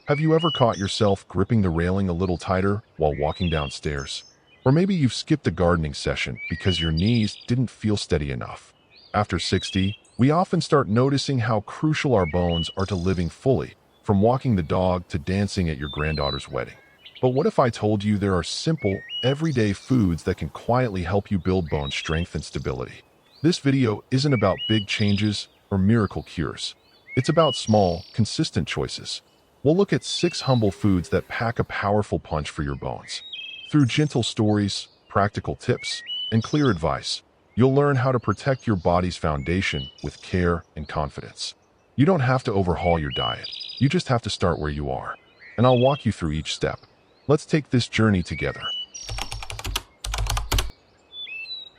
Have you ever caught yourself gripping the railing a little tighter while walking downstairs? Or maybe you've skipped a gardening session because your knees didn't feel steady enough. After 60, we often start noticing how crucial our bones are to living fully, from walking the dog to dancing at your granddaughter's wedding. But what if I told you there are simple, everyday foods that can quietly help you build bone strength and stability? This video isn't about big changes or miracle cures. It's about small, consistent choices. We'll look at 6 humble foods that pack a powerful punch for your bones. Through gentle stories, practical tips, and clear advice, you'll learn how to protect your body's foundation with care and confidence. You don't have to overhaul your diet. You just have to start where you are. And I'll walk you through each step. Let's take this journey together.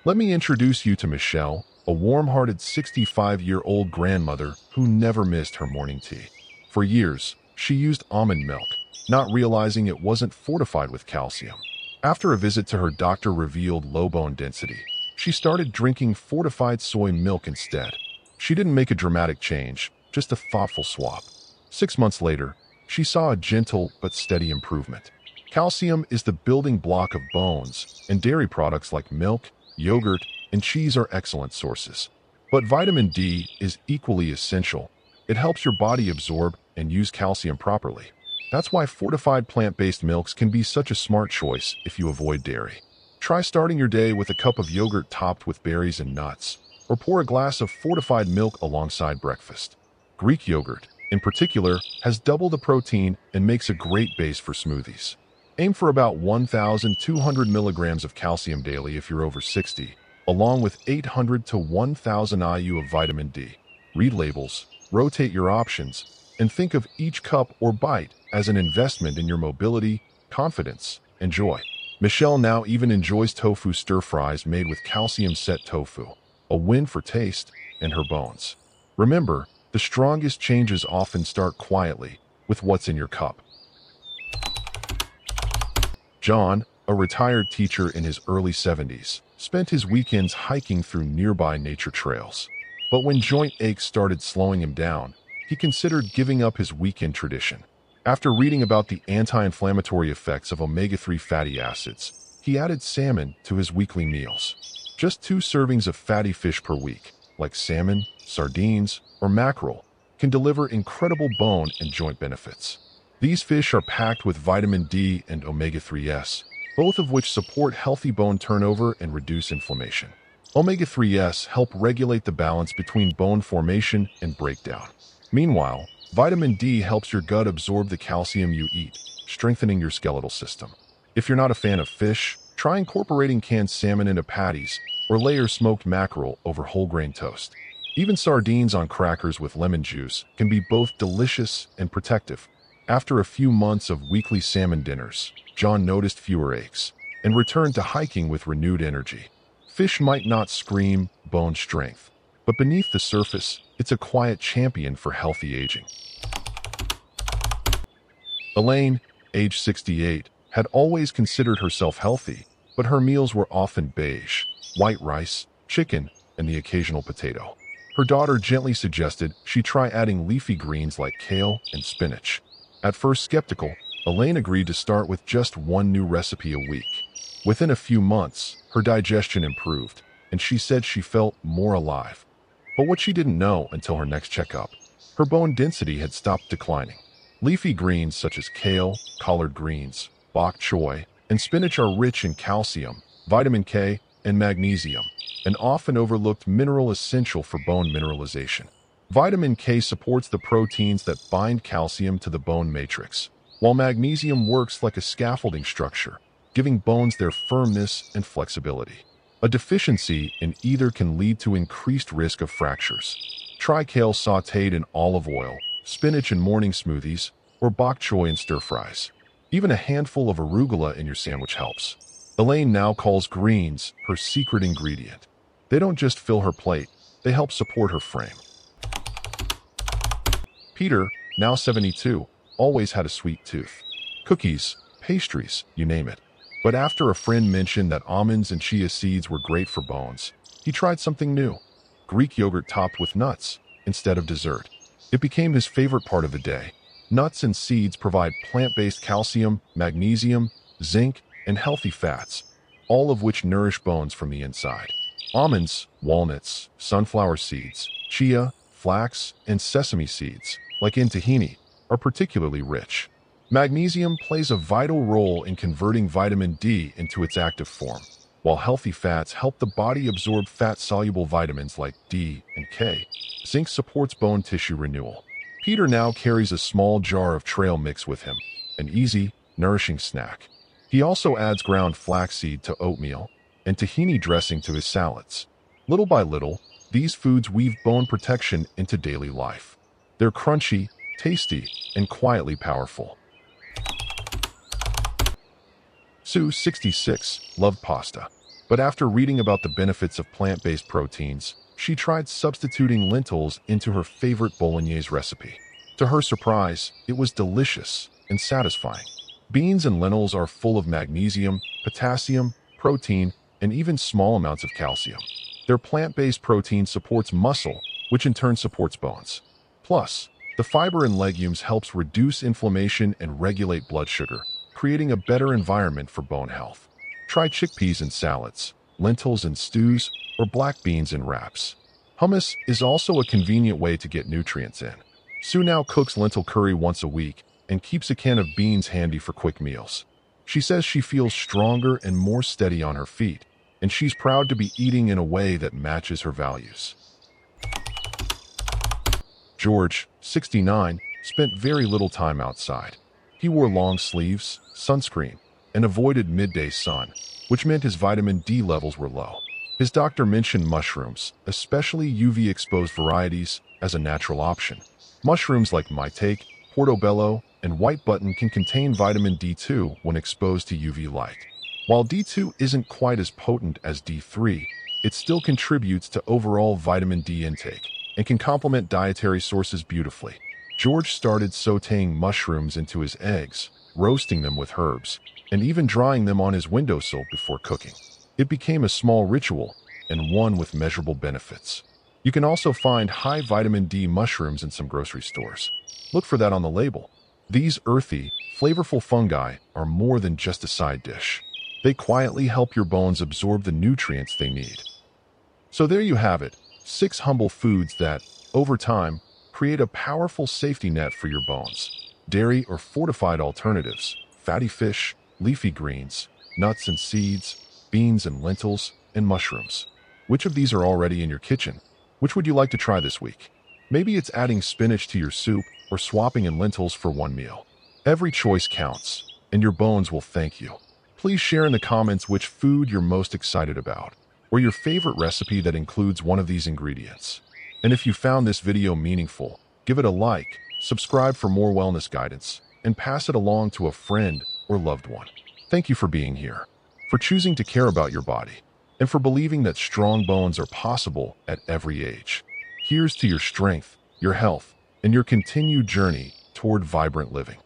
Let me introduce you to Michelle, a warm-hearted 65-year-old grandmother who never missed her morning tea. For years, she used almond milk, not realizing it wasn't fortified with calcium. After a visit to her doctor revealed low bone density, she started drinking fortified soy milk instead. She didn't make a dramatic change, just a thoughtful swap. 6 months later, she saw a gentle but steady improvement. Calcium is the building block of bones, and dairy products like milk, yogurt, and cheese are excellent sources. But vitamin D is equally essential. It helps your body absorb and use calcium properly. That's why fortified plant-based milks can be such a smart choice if you avoid dairy. Try starting your day with a cup of yogurt topped with berries and nuts, or pour a glass of fortified milk alongside breakfast. Greek yogurt, in particular, has double the protein and makes a great base for smoothies. Aim for about 1,200 milligrams of calcium daily if you're over 60, along with 800 to 1,000 IU of vitamin D. Read labels, rotate your options, and think of each cup or bite as an investment in your mobility, confidence, and joy. Michelle now even enjoys tofu stir-fries made with calcium-set tofu, a win for taste and her bones. Remember, the strongest changes often start quietly with what's in your cup. John, a retired teacher in his early 70s, spent his weekends hiking through nearby nature trails. But when joint aches started slowing him down, he considered giving up his weekend tradition. After reading about the anti-inflammatory effects of omega-3 fatty acids, he added salmon to his weekly meals. Just 2 servings of fatty fish per week, like salmon, sardines, or mackerel, can deliver incredible bone and joint benefits. These fish are packed with vitamin D and omega-3s, both of which support healthy bone turnover and reduce inflammation. Omega-3s help regulate the balance between bone formation and breakdown. Meanwhile, vitamin D helps your gut absorb the calcium you eat, strengthening your skeletal system. If you're not a fan of fish, try incorporating canned salmon into patties or layer smoked mackerel over whole grain toast. Even sardines on crackers with lemon juice can be both delicious and protective. After a few months of weekly salmon dinners, John noticed fewer aches and returned to hiking with renewed energy. Fish might not scream bone strength, but beneath the surface, it's a quiet champion for healthy aging. Elaine, age 68, had always considered herself healthy, but her meals were often beige, white rice, chicken, and the occasional potato. Her daughter gently suggested she try adding leafy greens like kale and spinach. At first skeptical, Elaine agreed to start with just 1 new recipe a week. Within a few months, her digestion improved, and she said she felt more alive. But what she didn't know until her next checkup, her bone density had stopped declining. Leafy greens such as kale, collard greens, bok choy, and spinach are rich in calcium, vitamin K, and magnesium, an often overlooked mineral essential for bone mineralization. Vitamin K supports the proteins that bind calcium to the bone matrix, while magnesium works like a scaffolding structure, giving bones their firmness and flexibility. A deficiency in either can lead to increased risk of fractures. Try kale sautéed in olive oil, spinach in morning smoothies, or bok choy in stir-fries. Even a handful of arugula in your sandwich helps. Elaine now calls greens her secret ingredient. They don't just fill her plate, they help support her frame. Peter, now 72, always had a sweet tooth. Cookies, pastries, you name it. But after a friend mentioned that almonds and chia seeds were great for bones, he tried something new. Greek yogurt topped with nuts instead of dessert. It became his favorite part of the day. Nuts and seeds provide plant-based calcium, magnesium, zinc, and healthy fats, all of which nourish bones from the inside. Almonds, walnuts, sunflower seeds, chia, flax, and sesame seeds, like in tahini, are particularly rich. Magnesium plays a vital role in converting vitamin D into its active form, while healthy fats help the body absorb fat-soluble vitamins like D and K. Zinc supports bone tissue renewal. Peter now carries a small jar of trail mix with him, an easy, nourishing snack. He also adds ground flaxseed to oatmeal and tahini dressing to his salads. Little by little, these foods weave bone protection into daily life. They're crunchy, tasty, and quietly powerful. Sue, 66, loved pasta. But after reading about the benefits of plant-based proteins, she tried substituting lentils into her favorite bolognese recipe. To her surprise, it was delicious and satisfying. Beans and lentils are full of magnesium, potassium, protein, and even small amounts of calcium. Their plant-based protein supports muscle, which in turn supports bones. Plus, the fiber in legumes helps reduce inflammation and regulate blood sugar, creating a better environment for bone health. Try chickpeas in salads, lentils in stews, or black beans in wraps. Hummus is also a convenient way to get nutrients in. Sue now cooks lentil curry once a week and keeps a can of beans handy for quick meals. She says she feels stronger and more steady on her feet, and she's proud to be eating in a way that matches her values. George, 69, spent very little time outside. He wore long sleeves, sunscreen, and avoided midday sun, which meant his vitamin D levels were low. His doctor mentioned mushrooms, especially UV-exposed varieties, as a natural option. Mushrooms like maitake, portobello, and white button can contain vitamin D2 when exposed to UV light. While D2 isn't quite as potent as D3, it still contributes to overall vitamin D intake and can complement dietary sources beautifully. George started sautéing mushrooms into his eggs, roasting them with herbs, and even drying them on his windowsill before cooking. It became a small ritual, and one with measurable benefits. You can also find high vitamin D mushrooms in some grocery stores. Look for that on the label. These earthy, flavorful fungi are more than just a side dish. They quietly help your bones absorb the nutrients they need. So there you have it, 6 humble foods that, over time, create a powerful safety net for your bones. Dairy or fortified alternatives, fatty fish, leafy greens, nuts and seeds, beans and lentils, and mushrooms. Which of these are already in your kitchen? Which would you like to try this week? Maybe it's adding spinach to your soup or swapping in lentils for one meal. Every choice counts, and your bones will thank you. Please share in the comments which food you're most excited about, or your favorite recipe that includes one of these ingredients. And if you found this video meaningful, give it a like, subscribe for more wellness guidance, and pass it along to a friend or loved one. Thank you for being here, for choosing to care about your body, and for believing that strong bones are possible at every age. Here's to your strength, your health, and your continued journey toward vibrant living.